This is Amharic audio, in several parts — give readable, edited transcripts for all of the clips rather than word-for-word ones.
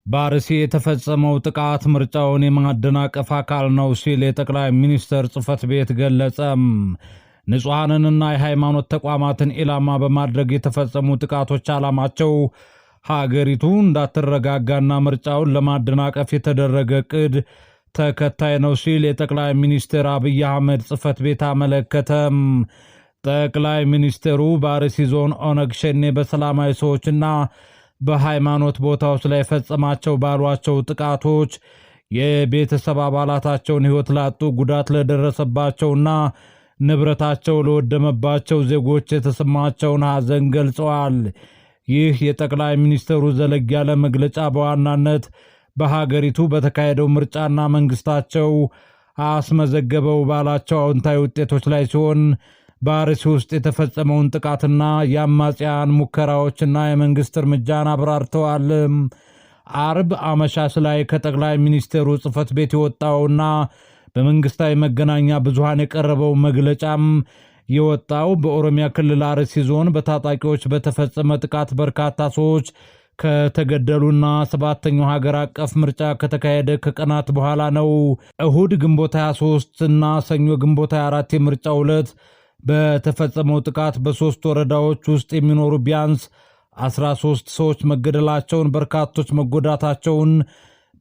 በአርሲ የተፈጸመው ጥቃት ምርጫውን የማደናቀፍ አካል ነው ሲል የጠቅላይ ሚኒስትር ጽሕፈት ቤት ገለጸ። ንጹሐንንና የሃይማኖት ተቋማትን ኢላማ በማድረግ የተፈጸሙ ጥቃቶች ዓላማቸው ሀገሪቱ እንዳትረጋጋና ምርጫውን ለማደናቀፍ የተደረገ ዕቅድ ተከታይ ነው ሲል የጠቅላይ ሚኒስትር አብይ አህመድ ጽሕፈት ቤት አመለከተ። ጠቅላይ ሚኒስትሩ በአርሲ ዞን ኦነግ ሸኔ በሰላማዊ ሰዎችና በሃይማኖት ቦታዎች ላይ ፈጸማቸው ባሏቸው ጥቃቶች የቤተሰብ አባላታቸውን ሕይወት ላጡ፣ ጉዳት ለደረሰባቸውና ንብረታቸው ለወደመባቸው ዜጎች የተሰማቸውን ሐዘን ገልጸዋል። ይህ የጠቅላይ ሚኒስትሩ ዘለግ ያለ መግለጫ በዋናነት በሀገሪቱ በተካሄደው ምርጫና መንግስታቸው አስመዘገበው ባላቸው አዎንታዊ ውጤቶች ላይ ሲሆን በአርሲ ውስጥ የተፈጸመውን ጥቃትና የአማጽያን ሙከራዎችና የመንግስት እርምጃን አብራርተዋል። አርብ አመሻሽ ላይ ከጠቅላይ ሚኒስትሩ ጽሕፈት ቤት የወጣውና በመንግስታዊ መገናኛ ብዙሃን የቀረበው መግለጫም የወጣው በኦሮሚያ ክልል አርሲ ዞን በታጣቂዎች በተፈጸመ ጥቃት በርካታ ሰዎች ከተገደሉና ሰባተኛው ሀገር አቀፍ ምርጫ ከተካሄደ ከቀናት በኋላ ነው። እሁድ ግንቦት 23 እና ሰኞ ግንቦት 24 የምርጫው ዕለት በተፈጸመው ጥቃት በሶስት ወረዳዎች ውስጥ የሚኖሩ ቢያንስ 13 ሰዎች መገደላቸውን፣ በርካቶች መጎዳታቸውን፣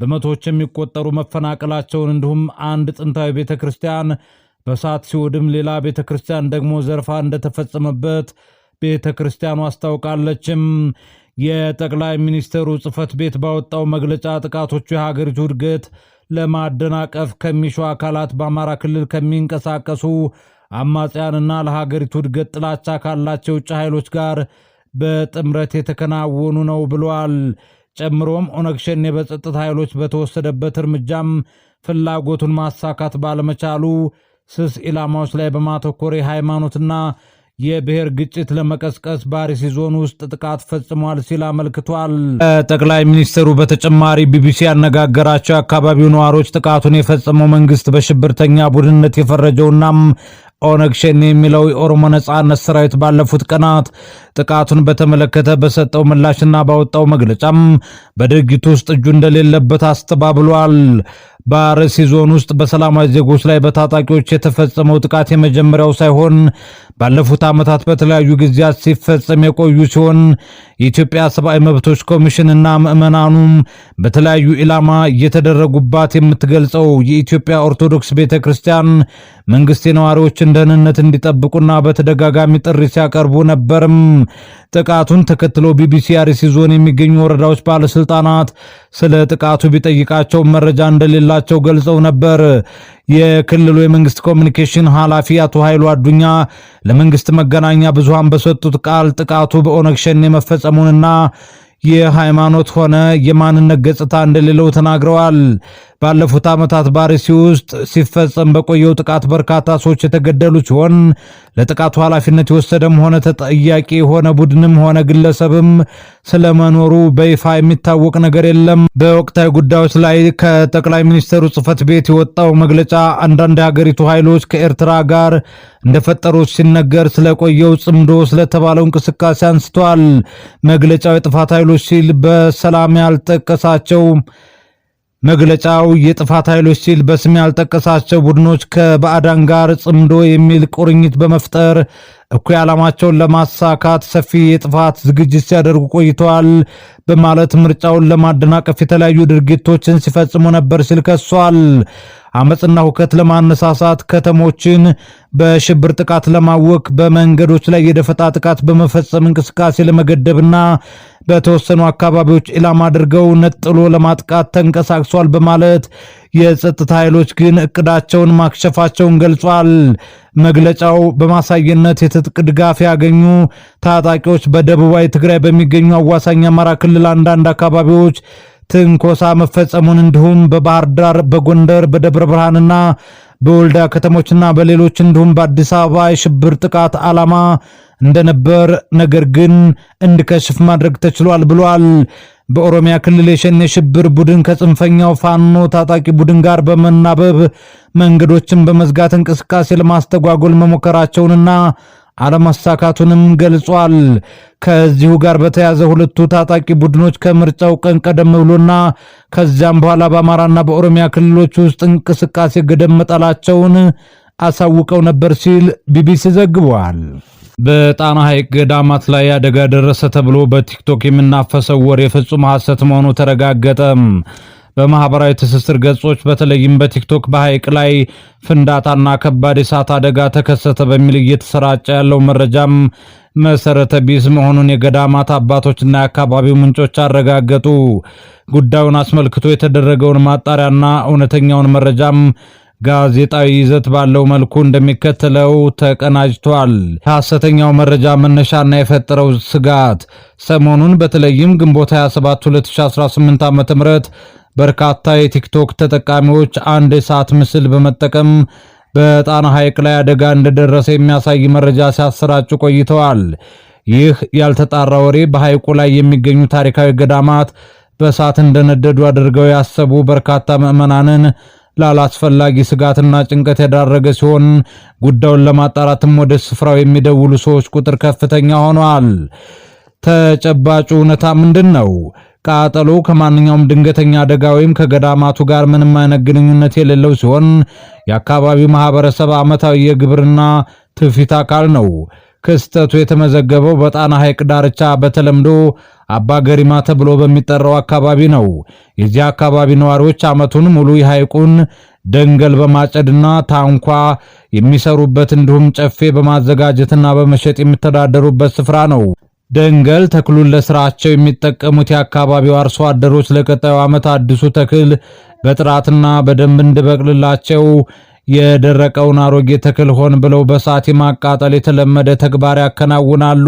በመቶዎች የሚቆጠሩ መፈናቀላቸውን እንዲሁም አንድ ጥንታዊ ቤተክርስቲያን በሳት ሲወድም ሌላ ቤተክርስቲያን ደግሞ ዘርፋ እንደተፈጸመበት ቤተክርስቲያኑ አስታውቃለችም። የጠቅላይ ሚኒስትሩ ጽሕፈት ቤት ባወጣው መግለጫ ጥቃቶቹ የሀገሪቱ እድገት ለማደናቀፍ ከሚሹ አካላት በአማራ ክልል ከሚንቀሳቀሱ አማጽያንና ለሀገሪቱ እድገት ጥላቻ ካላቸው ውጭ ኃይሎች ጋር በጥምረት የተከናወኑ ነው ብሏል። ጨምሮም ኦነግ ሸኔ በጸጥታ ኃይሎች በተወሰደበት እርምጃም ፍላጎቱን ማሳካት ባለመቻሉ ስስ ኢላማዎች ላይ በማተኮር የሃይማኖትና የብሔር ግጭት ለመቀስቀስ በአርሲ ዞን ውስጥ ጥቃት ፈጽሟል ሲል አመልክቷል። ጠቅላይ ሚኒስትሩ በተጨማሪ ቢቢሲ ያነጋገራቸው የአካባቢው ነዋሪዎች ጥቃቱን የፈጸመው መንግስት በሽብርተኛ ቡድንነት የፈረጀውና ኦነግ ሸኔ የሚለው የኦሮሞ ነጻነት ሰራዊት ባለፉት ቀናት ጥቃቱን በተመለከተ በሰጠው ምላሽና ባወጣው መግለጫም በድርጊቱ ውስጥ እጁ እንደሌለበት አስተባብሏል። በአርሲ ዞን ውስጥ በሰላማዊ ዜጎች ላይ በታጣቂዎች የተፈጸመው ጥቃት የመጀመሪያው ሳይሆን ባለፉት ዓመታት በተለያዩ ጊዜያት ሲፈጸም የቆዩ ሲሆን የኢትዮጵያ ሰብአዊ መብቶች ኮሚሽንና ምዕመናኑም በተለያዩ ኢላማ እየተደረጉባት የምትገልጸው የኢትዮጵያ ኦርቶዶክስ ቤተክርስቲያን መንግስት የነዋሪዎችን ደህንነት እንዲጠብቁና በተደጋጋሚ ጥሪ ሲያቀርቡ ነበርም። ጥቃቱን ተከትሎ ቢቢሲ አርሲ ዞን የሚገኙ ወረዳዎች ባለስልጣናት ስለ ጥቃቱ ቢጠይቃቸው መረጃ እንደሌላቸው ገልጸው ነበር። የክልሉ የመንግስት ኮሚኒኬሽን ኃላፊ አቶ ኃይሉ አዱኛ ለመንግስት መገናኛ ብዙሃን በሰጡት ቃል ጥቃቱ በኦነግ ሸኔ መፈጸሙንና የሃይማኖት ሆነ የማንነት ገጽታ እንደሌለው ተናግረዋል። ባለፉት ዓመታት በአርሲ ውስጥ ሲፈጸም በቆየው ጥቃት በርካታ ሰዎች የተገደሉ ሲሆን ለጥቃቱ ኃላፊነት የወሰደም ሆነ ተጠያቂ የሆነ ቡድንም ሆነ ግለሰብም ስለመኖሩ በይፋ የሚታወቅ ነገር የለም። በወቅታዊ ጉዳዮች ላይ ከጠቅላይ ሚኒስትሩ ጽሕፈት ቤት የወጣው መግለጫ አንዳንድ የሀገሪቱ ኃይሎች ከኤርትራ ጋር እንደፈጠሩት ሲነገር ስለቆየው ጽምዶ ስለተባለው እንቅስቃሴ አንስቷል። መግለጫው የጥፋት ኃይሎች ሲል በሰላም ያልጠቀሳቸው መግለጫው የጥፋት ኃይሎች ሲል በስም ያልጠቀሳቸው ቡድኖች ከባዕዳን ጋር ጽምዶ የሚል ቁርኝት በመፍጠር እኩይ ዓላማቸውን ለማሳካት ሰፊ የጥፋት ዝግጅት ሲያደርጉ ቆይተዋል በማለት ምርጫውን ለማደናቀፍ የተለያዩ ድርጊቶችን ሲፈጽሙ ነበር ሲል ከሷል። አመጽና ሁከት ለማነሳሳት፣ ከተሞችን በሽብር ጥቃት ለማወክ፣ በመንገዶች ላይ የደፈጣ ጥቃት በመፈጸም እንቅስቃሴ ለመገደብና በተወሰኑ አካባቢዎች ኢላማ አድርገው ነጥሎ ለማጥቃት ተንቀሳቅሷል በማለት የጸጥታ ኃይሎች ግን እቅዳቸውን ማክሸፋቸውን ገልጿል። መግለጫው በማሳየነት የትጥቅ ድጋፍ ያገኙ ታጣቂዎች በደቡባዊ ትግራይ በሚገኙ አዋሳኝ አማራ ክልል አንዳንድ አካባቢዎች ትንኮሳ መፈጸሙን እንዲሁም በባህር ዳር፣ በጎንደር፣ በደብረ ብርሃንና በወልዳ ከተሞችና በሌሎች እንዲሁም በአዲስ አበባ የሽብር ጥቃት ዓላማ እንደነበር ነገር ግን እንዲከሽፍ ማድረግ ተችሏል ብሏል። በኦሮሚያ ክልል የሸኔ ሽብር ቡድን ከጽንፈኛው ፋኖ ታጣቂ ቡድን ጋር በመናበብ መንገዶችን በመዝጋት እንቅስቃሴ ለማስተጓጎል መሞከራቸውንና አለማሳካቱንም ገልጿል። ከዚሁ ጋር በተያያዘ ሁለቱ ታጣቂ ቡድኖች ከምርጫው ቀን ቀደም ብሎና ከዚያም በኋላ በአማራና በኦሮሚያ ክልሎች ውስጥ እንቅስቃሴ ገደብ መጣላቸውን አሳውቀው ነበር ሲል ቢቢሲ ዘግቧል። በጣና ሐይቅ ገዳማት ላይ አደጋ ደረሰ ተብሎ በቲክቶክ የሚናፈሰው ወሬ ፍጹም ሐሰት መሆኑ ተረጋገጠ። በማህበራዊ ትስስር ገጾች በተለይም በቲክቶክ በሐይቅ ላይ ፍንዳታና ከባድ የእሳት አደጋ ተከሰተ በሚል እየተሰራጨ ያለው መረጃም መሰረተ ቢስ መሆኑን የገዳማት አባቶችና የአካባቢው ምንጮች አረጋገጡ። ጉዳዩን አስመልክቶ የተደረገውን ማጣሪያና እውነተኛውን መረጃም ጋዜጣዊ ይዘት ባለው መልኩ እንደሚከተለው ተቀናጅቷል። ሐሰተኛው መረጃ መነሻና የፈጠረው ስጋት ሰሞኑን በተለይም ግንቦት 27 2018 ዓ.ም በርካታ የቲክቶክ ተጠቃሚዎች አንድ የእሳት ምስል በመጠቀም በጣና ሐይቅ ላይ አደጋ እንደደረሰ የሚያሳይ መረጃ ሲያሰራጩ ቆይተዋል። ይህ ያልተጣራ ወሬ በሐይቁ ላይ የሚገኙ ታሪካዊ ገዳማት በእሳት እንደነደዱ አድርገው ያሰቡ በርካታ ምዕመናንን ላላስፈላጊ ስጋትና ጭንቀት ያዳረገ ሲሆን ጉዳዩን ለማጣራትም ወደ ስፍራው የሚደውሉ ሰዎች ቁጥር ከፍተኛ ሆኗል። ተጨባጩ እውነታ ምንድነው? ቃጠሎ ከማንኛውም ድንገተኛ አደጋ ወይም ከገዳማቱ ጋር ምንም አይነት ግንኙነት የሌለው ሲሆን የአካባቢው ማህበረሰብ ዓመታዊ የግብርና ትውፊት አካል ነው። ክስተቱ የተመዘገበው በጣና ሐይቅ ዳርቻ በተለምዶ አባ ገሪማ ተብሎ በሚጠራው አካባቢ ነው። የዚህ አካባቢ ነዋሪዎች ዓመቱን ሙሉ የሐይቁን ደንገል በማጨድና ታንኳ የሚሰሩበት እንዲሁም ጨፌ በማዘጋጀትና በመሸጥ የሚተዳደሩበት ስፍራ ነው። ደንገል ተክሉን ለስራቸው የሚጠቀሙት የአካባቢው አርሶ አደሮች ለቀጣዩ ዓመት አዲሱ ተክል በጥራትና በደንብ እንዲበቅልላቸው የደረቀውን አሮጌ ተክል ሆን ብለው በእሳት ማቃጠል የተለመደ ተግባር ያከናውናሉ።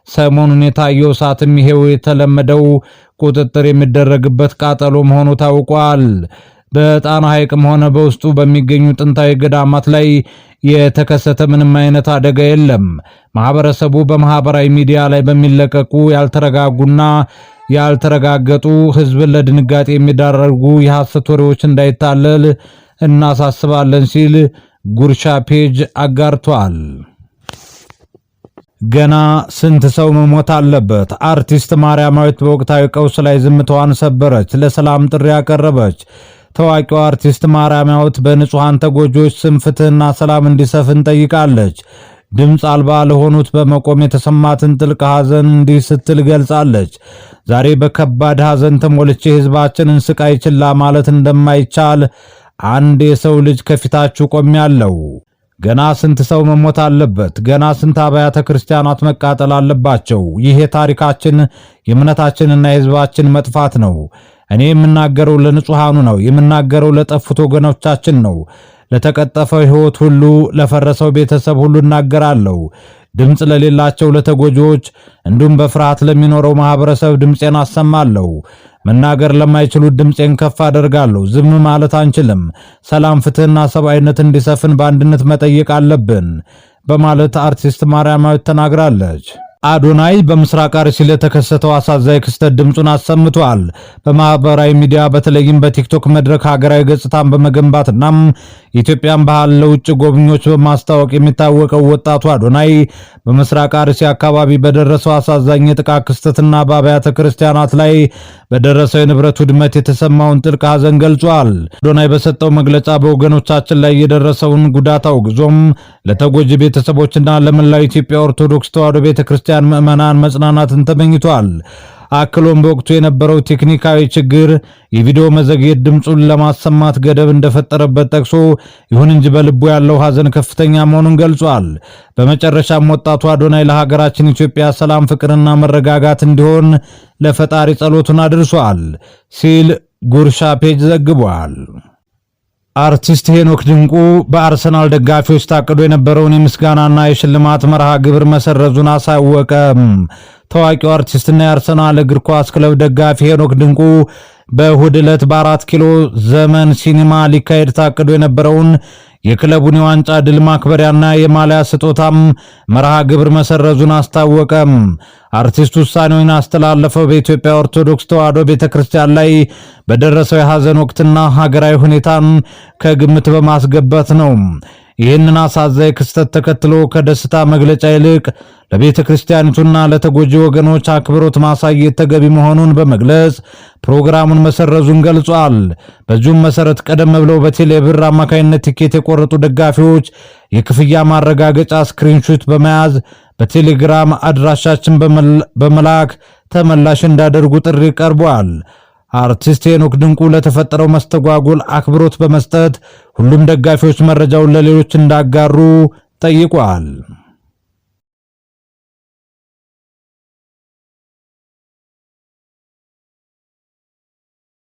ሰሞኑን የታየው እሳትም ይሄው የተለመደው ቁጥጥር የሚደረግበት ቃጠሎ መሆኑ ታውቋል። በጣና ሐይቅም ሆነ በውስጡ በሚገኙ ጥንታዊ ገዳማት ላይ የተከሰተ ምንም አይነት አደጋ የለም። ማህበረሰቡ በማህበራዊ ሚዲያ ላይ በሚለቀቁ ያልተረጋጉና ያልተረጋገጡ ህዝብን ለድንጋጤ የሚዳረጉ የሐሰት ወሬዎች እንዳይታለል እናሳስባለን ሲል ጉርሻ ፔጅ አጋርቷል። ገና ስንት ሰው መሞት አለበት? አርቲስት ማርያማዊት በወቅታዊ ቀውስ ላይ ዝምታዋን ሰበረች፣ ለሰላም ጥሪ ያቀረበች። ታዋቂዋ አርቲስት ማርያማዊት በንጹሃን ተጎጆች ስም ፍትህና ሰላም እንዲሰፍን ጠይቃለች። ድምፅ አልባ ለሆኑት በመቆም የተሰማትን ጥልቅ ሐዘን እንዲህ ስትል ገልጻለች። ዛሬ በከባድ ሐዘን ተሞልቼ ህዝባችንን ስቃይ ችላ ማለት እንደማይቻል አንድ የሰው ልጅ ከፊታችሁ ቆሜያለሁ። ገና ስንት ሰው መሞት አለበት? ገና ስንት አብያተ ክርስቲያናት መቃጠል አለባቸው? ይህ የታሪካችን የእምነታችንና የህዝባችን መጥፋት ነው። እኔ የምናገረው ለንጹሃኑ ነው። የምናገረው ለጠፉት ወገኖቻችን ነው። ለተቀጠፈው ህይወት ሁሉ፣ ለፈረሰው ቤተሰብ ሁሉ እናገራለሁ። ድምፅ ለሌላቸው ለተጎጂዎች፣ እንዲሁም በፍርሃት ለሚኖረው ማህበረሰብ ድምፄን አሰማለሁ። መናገር ለማይችሉት ድምፄን ከፍ አደርጋለሁ። ዝም ማለት አንችልም። ሰላም፣ ፍትህና ሰብአዊነት እንዲሰፍን በአንድነት መጠየቅ አለብን በማለት አርቲስት ማርያማዊት ተናግራለች። አዶናይ በምስራቅ አርሲ ለተከሰተው አሳዛኝ ክስተት ድምፁን አሰምቷል። በማህበራዊ ሚዲያ በተለይም በቲክቶክ መድረክ ሀገራዊ ገጽታን በመገንባትና የኢትዮጵያን ባህል ለውጭ ጎብኚዎች በማስተዋወቅ የሚታወቀው ወጣቱ አዶናይ በምስራቅ አርሲ አካባቢ በደረሰው አሳዛኝ የጥቃት ክስተትና በአብያተ ክርስቲያናት ላይ በደረሰው የንብረት ውድመት የተሰማውን ጥልቅ ሐዘን ገልጿል። አዶናይ በሰጠው መግለጫ በወገኖቻችን ላይ የደረሰውን ጉዳት አውግዞም ለተጎጂ ቤተሰቦችና ለመላው ኢትዮጵያ ኦርቶዶክስ ተዋሕዶ ቤተክርስቲያን ምዕመናን መጽናናትን ተመኝቷል። አክሎም በወቅቱ የነበረው ቴክኒካዊ ችግር የቪዲዮ መዘግየት ድምፁን ለማሰማት ገደብ እንደፈጠረበት ጠቅሶ ይሁን እንጂ በልቡ ያለው ሐዘን ከፍተኛ መሆኑን ገልጿል። በመጨረሻም ወጣቱ አዶናይ ለሀገራችን ኢትዮጵያ ሰላም፣ ፍቅርና መረጋጋት እንዲሆን ለፈጣሪ ጸሎቱን አድርሷል ሲል ጉርሻ ፔጅ ዘግቧል። አርቲስት ሄኖክ ድንቁ በአርሰናል ደጋፊዎች ታቅዶ የነበረውን የምስጋናና የሽልማት መርሃ ግብር መሰረዙን አሳወቀ። ታዋቂው አርቲስትና የአርሰናል እግር ኳስ ክለብ ደጋፊ ሄኖክ ድንቁ በእሁድ ዕለት በ4 ኪሎ ዘመን ሲኒማ ሊካሄድ ታቅዶ የነበረውን የክለቡን የዋንጫ ድል ማክበሪያና የማሊያ ስጦታም መርሃ ግብር መሰረዙን አስታወቀም። አርቲስቱ ውሳኔውን አስተላለፈው በኢትዮጵያ ኦርቶዶክስ ተዋሕዶ ቤተክርስቲያን ላይ በደረሰው የሐዘን ወቅትና ሀገራዊ ሁኔታን ከግምት በማስገባት ነው። ይህንን አሳዛኝ ክስተት ተከትሎ ከደስታ መግለጫ ይልቅ ለቤተ ክርስቲያኒቱና ለተጎጂ ወገኖች አክብሮት ማሳየት ተገቢ መሆኑን በመግለጽ ፕሮግራሙን መሰረዙን ገልጿል። በዚሁም መሰረት ቀደም ብለው በቴሌብር አማካይነት ቲኬት የቆረጡ ደጋፊዎች የክፍያ ማረጋገጫ ስክሪንሾት በመያዝ በቴሌግራም አድራሻችን በመላክ ተመላሽ እንዳደርጉ ጥሪ ቀርቧል። አርቲስት ሄኖክ ድንቁ ለተፈጠረው መስተጓጎል አክብሮት በመስጠት ሁሉም ደጋፊዎች መረጃውን ለሌሎች እንዳጋሩ ጠይቋል።